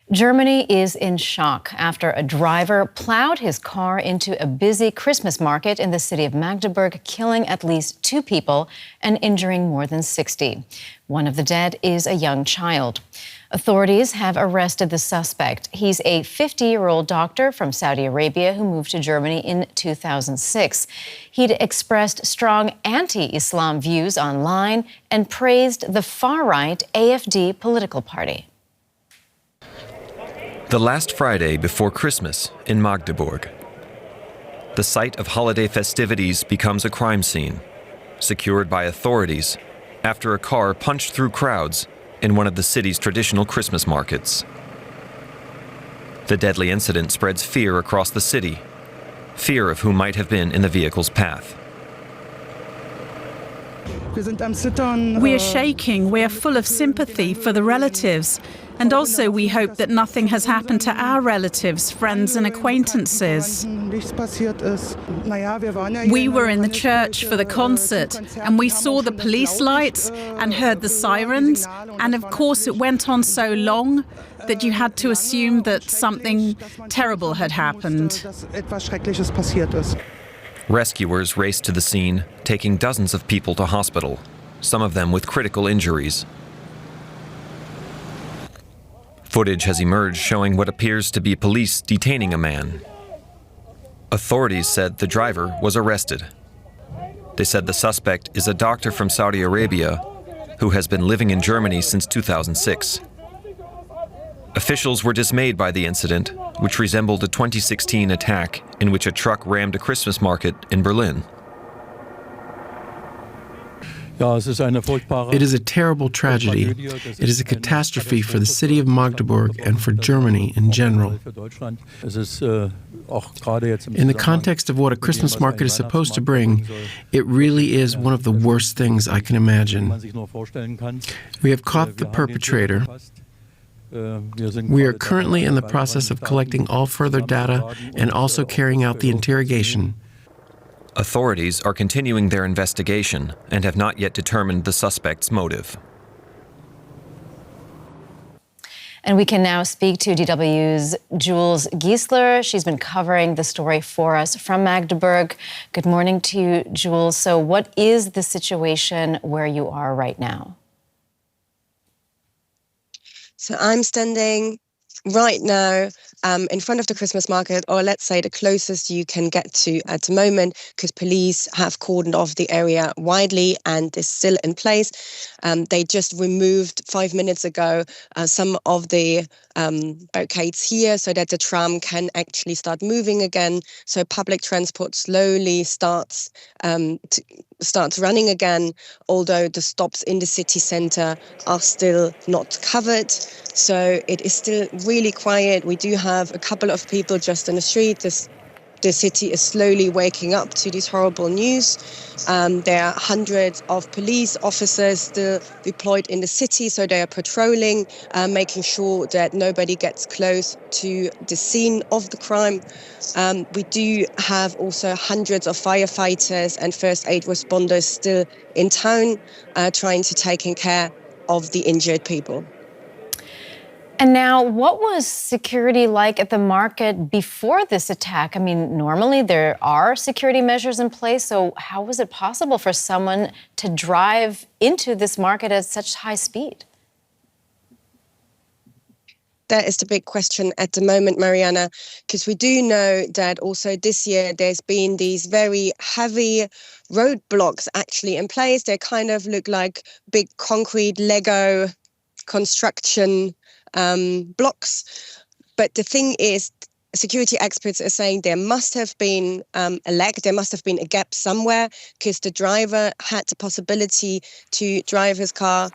Germany is in shock after a driver plowed his car into a busy Christmas market in the city of Magdeburg, killing at least 2 people and injuring more than 60. One of the dead is a young child. Authorities have arrested the suspect. He's a 50-year-old doctor from Saudi Arabia who moved to Germany in 2006. He'd expressed strong anti-Islam views online and praised the far-right AfD political party. The last Friday before Christmas in Magdeburg. The site of holiday festivities becomes a crime scene, secured by authorities after a car punched through crowds in one of the city's traditional Christmas markets. The deadly incident spreads fear across the city, fear of who might have been in the vehicle's path. We are shaking. We are full of sympathy for the relatives. And also we hope that nothing has happened to our relatives, friends and acquaintances. We were in the church for the concert and we saw the police lights and heard the sirens. And of course it went on so long that you had to assume that something terrible had happened. Rescuers raced to the scene, taking dozens of people to hospital, some of them with critical injuries. Footage has emerged showing what appears to be police detaining a man. Authorities said the driver was arrested. They said the suspect is a doctor from Saudi Arabia who has been living in Germany since 2006. Officials were dismayed by the incident, which resembled a 2016 attack in which a truck rammed a Christmas market in Berlin. It is a terrible tragedy. It is a catastrophe for the city of Magdeburg and for Germany in general. In the context of what a Christmas market is supposed to bring, it really is one of the worst things I can imagine. We have caught the perpetrator. We are currently in the process of collecting all further data and also carrying out the interrogation. Authorities are continuing their investigation and have not yet determined the suspect's motive. And we can now speak to DW's Jules Giesler. She's been covering the story for us from Magdeburg. Good morning to you, Jules. So what is the situation where you are right now? So I'm standing right now in front of the Christmas market, or let's say the closest you can get to at the moment, because police have cordoned off the area widely and is still in place. They just removed 5 minutes ago some of the barricades here so that the tram can actually start moving again. So public transport slowly starts running again, although the stops in the city centre are still not covered. So it is still really quiet. We do have a couple of people just in the street. The city is slowly waking up to this horrible news. There are hundreds of police officers still deployed in the city, so they are patrolling, making sure that nobody gets close to the scene of the crime. We do have also hundreds of firefighters and first aid responders still in town, trying to take care of the injured people. And now, what was security like at the market before this attack? I mean, normally there are security measures in place, so how was it possible for someone to drive into this market at such high speed? That is the big question at the moment, Mariana, because we do know that also this year there's been these very heavy roadblocks actually in place. They kind of look like big concrete Lego construction blocks. But the thing is, security experts are saying there must have been there must have been a gap somewhere, because the driver had the possibility to drive his car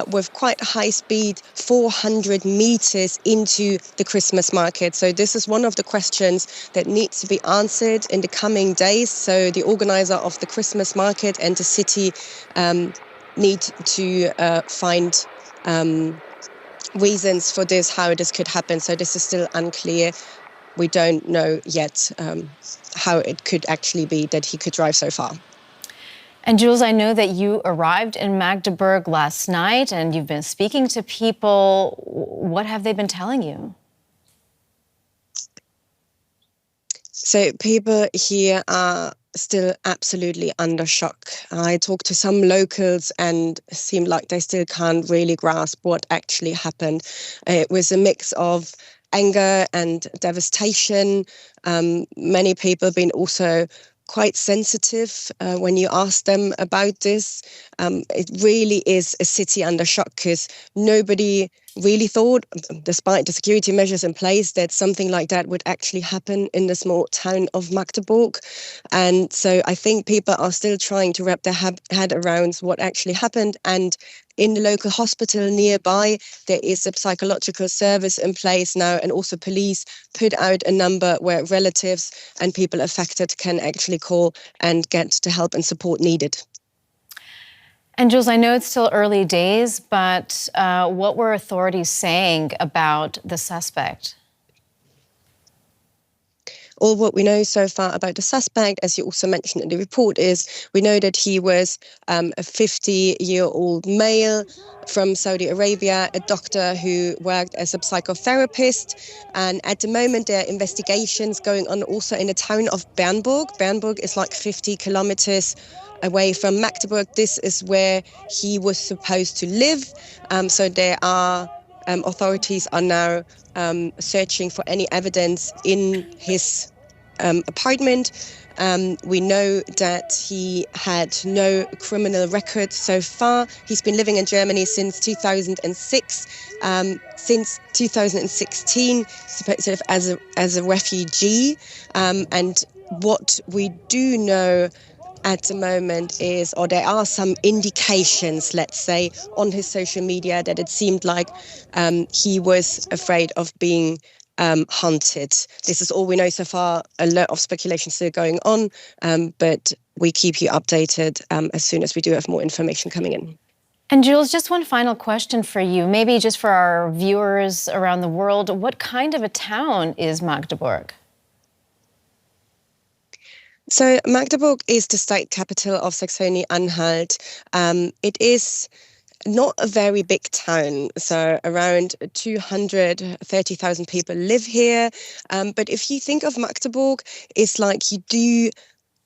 with quite high speed, 400 meters into the Christmas market. So this is one of the questions that needs to be answered in the coming days. So the organizer of the Christmas market and the city need to find reasons for this, how this could happen. So this is still unclear. We don't know yet how it could actually be that he could drive so far. And Jules, I know that you arrived in Magdeburg last night and you've been speaking to people. What have they been telling you? So people here are still absolutely under shock. I talked to some locals and it seemed like they still can't really grasp what actually happened. It was a mix of anger and devastation. Many people have been also quite sensitive when you ask them about this. It really is a city under shock because nobody really thought, despite the security measures in place, that something like that would actually happen in the small town of Magdeburg. And so I think people are still trying to wrap their head around what actually happened. And in the local hospital nearby, there is a psychological service in place now, and also police put out a number where relatives and people affected can actually call and get the help and support needed. And Jules, I know it's still early days, but what were authorities saying about the suspect? All what we know so far about the suspect, as you also mentioned in the report, is we know that he was a 50-year-old male from Saudi Arabia, a doctor who worked as a psychotherapist. And at the moment, there are investigations going on also in the town of Bernburg. Bernburg is like 50 kilometers away from Magdeburg. This is where he was supposed to live. So there are authorities are now searching for any evidence in his apartment. We know that he had no criminal record so far. He's been living in Germany since 2006. Since 2016, sort of as a refugee. And what we do know at the moment is, or there are some indications, let's say, on his social media that it seemed like he was afraid of being hunted. This is all we know so far. A lot of speculation still going on, but we keep you updated as soon as we do have more information coming in. And Jules, just one final question for you, maybe just for our viewers around the world. What kind of a town is Magdeburg? So Magdeburg is the state capital of Saxony-Anhalt. It is not a very big town, so around 230,000 people live here. But if you think of Magdeburg, it's like you do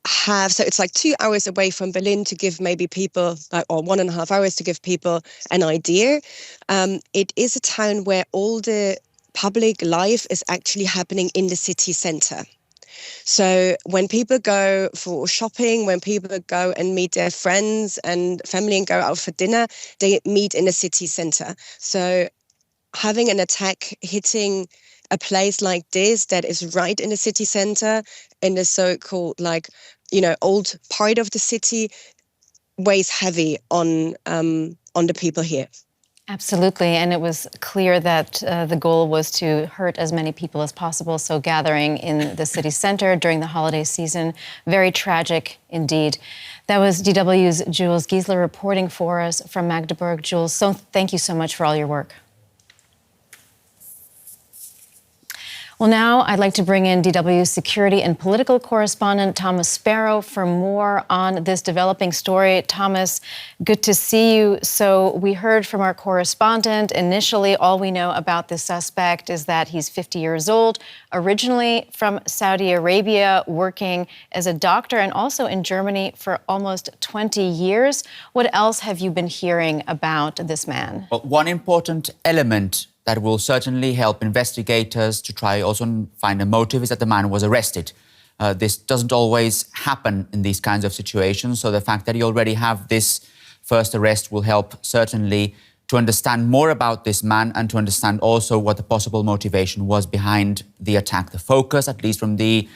have, so it's like 2 hours away from Berlin to give maybe people, or 1.5 hours to give people an idea. It is a town where all the public life is actually happening in the city centre. So when people go for shopping, when people go and meet their friends and family and go out for dinner, they meet in the city centre. So having an attack hitting a place like this that is right in the city centre, in the so-called old part of the city, weighs heavy on the people here. Absolutely, and it was clear that the goal was to hurt as many people as possible, so gathering in the city center during the holiday season, very tragic indeed. That was DW's Jules Giesler reporting for us from Magdeburg. Jules, so thank you so much for all your work. Well, now I'd like to bring in DW's security and political correspondent, Thomas Sparrow, for more on this developing story. Thomas, good to see you. So we heard from our correspondent. Initially, all we know about this suspect is that he's 50 years old, originally from Saudi Arabia, working as a doctor and also in Germany for almost 20 years. What else have you been hearing about this man? Well, one important element that will certainly help investigators to try also find a motive is that the man was arrested. This doesn't always happen in these kinds of situations, so the fact that you already have this first arrest will help certainly to understand more about this man and to understand also what the possible motivation was behind the attack. The focus, at least from the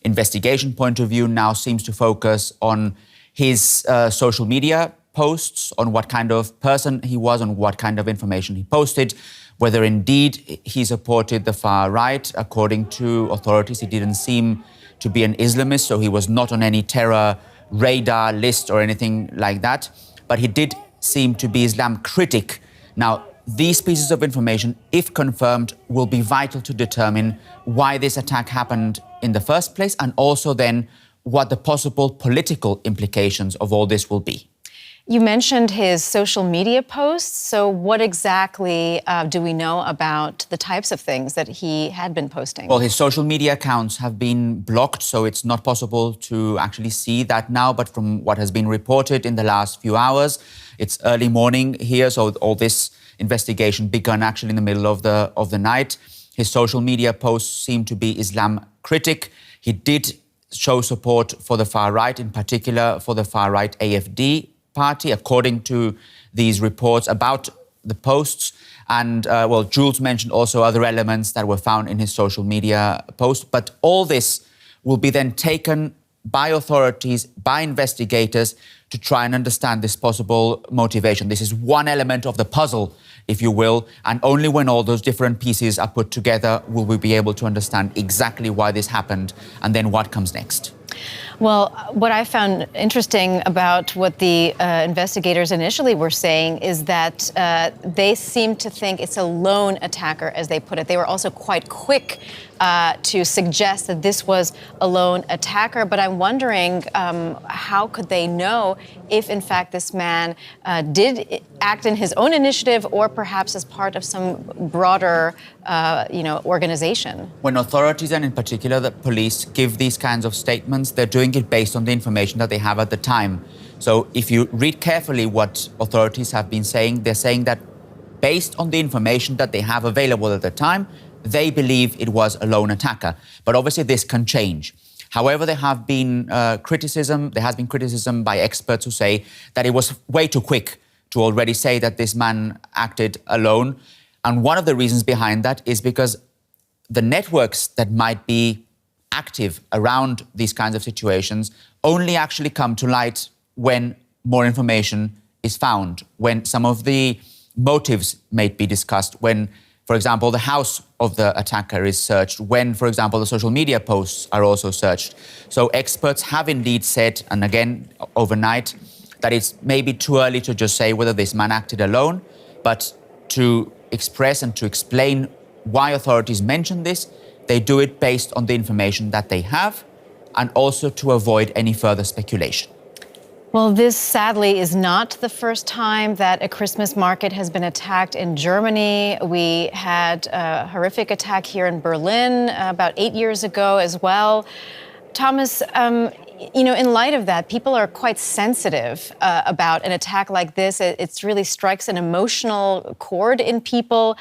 investigation point of view, now seems to focus on his social media posts, on what kind of person he was, on what kind of information he posted, whether indeed he supported the far right. According to authorities, he didn't seem to be an Islamist, so he was not on any terror radar list or anything like that. But he did seem to be Islam critic. Now, these pieces of information, if confirmed, will be vital to determine why this attack happened in the first place, and also then what the possible political implications of all this will be. You mentioned his social media posts. So what exactly do we know about the types of things that he had been posting? Well, his social media accounts have been blocked, so it's not possible to actually see that now. But from what has been reported in the last few hours, it's early morning here, so all this investigation began actually in the middle of the night. His social media posts seem to be Islam critic. He did show support for the far right, in particular for the far right AfD party, according to these reports about the posts. And, well, Jules mentioned also other elements that were found in his social media post. But all this will be then taken by authorities, by investigators, to try and understand this possible motivation. This is one element of the puzzle, if you will, and only when all those different pieces are put together will we be able to understand exactly why this happened and then what comes next. Well, what I found interesting about what the investigators initially were saying is that they seem to think it's a lone attacker, as they put it. They were also quite quick to suggest that this was a lone attacker. But I'm wondering how could they know if, in fact, this man did act in his own initiative or perhaps as part of some broader, organization? When authorities, and in particular the police, give these kinds of statements, they're doing it based on the information that they have at the time. So if you read carefully what authorities have been saying, they're saying that based on the information that they have available at the time, they believe it was a lone attacker. But obviously this can change. However, there has been criticism by experts who say that it was way too quick to already say that this man acted alone. And one of the reasons behind that is because the networks that might be active around these kinds of situations only actually come to light when more information is found, when some of the motives may be discussed, when, for example, the house of the attacker is searched, when, for example, the social media posts are also searched. So experts have indeed said, and again, overnight, that it's maybe too early to just say whether this man acted alone, but to express and to explain why authorities mention this, they do it based on the information that they have and also to avoid any further speculation. Well, this sadly is not the first time that a Christmas market has been attacked in Germany. We had a horrific attack here in Berlin about 8 years ago as well. Thomas, in light of that, people are quite sensitive about an attack like this. It really strikes an emotional chord in people.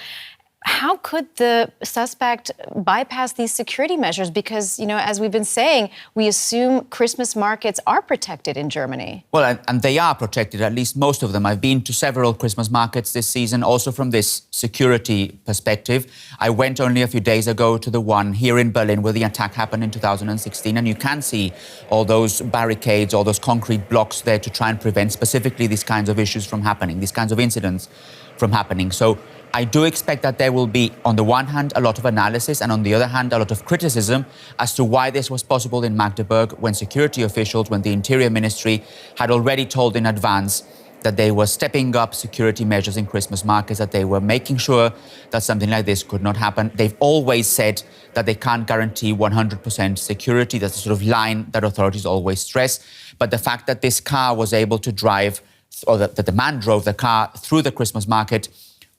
How could the suspect bypass these security measures? Because, as we've been saying, we assume Christmas markets are protected in Germany. Well, and they are protected, at least most of them. I've been to several Christmas markets this season, also from this security perspective. I went only a few days ago to the one here in Berlin where the attack happened in 2016, and you can see all those barricades, all those concrete blocks there to try and prevent specifically these kinds of issues from happening, these kinds of incidents from happening. So I do expect that there will be, on the one hand, a lot of analysis and on the other hand, a lot of criticism as to why this was possible in Magdeburg when security officials, when the Interior Ministry had already told in advance that they were stepping up security measures in Christmas markets, that they were making sure that something like this could not happen. They've always said that they can't guarantee 100% security. That's the sort of line that authorities always stress. But the fact that this car was able to drive, or that the man drove the car through the Christmas market,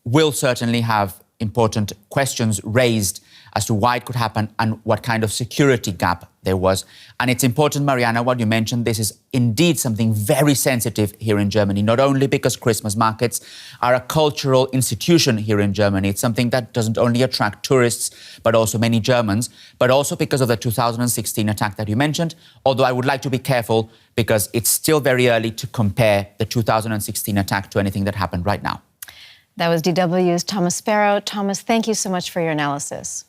will certainly have important questions raised as to why it could happen and what kind of security gap there was. And it's important, Mariana, what you mentioned, this is indeed something very sensitive here in Germany, not only because Christmas markets are a cultural institution here in Germany. It's something that doesn't only attract tourists, but also many Germans, but also because of the 2016 attack that you mentioned, although I would like to be careful because it's still very early to compare the 2016 attack to anything that happened right now. That was DW's Thomas Sparrow. Thomas, thank you so much for your analysis.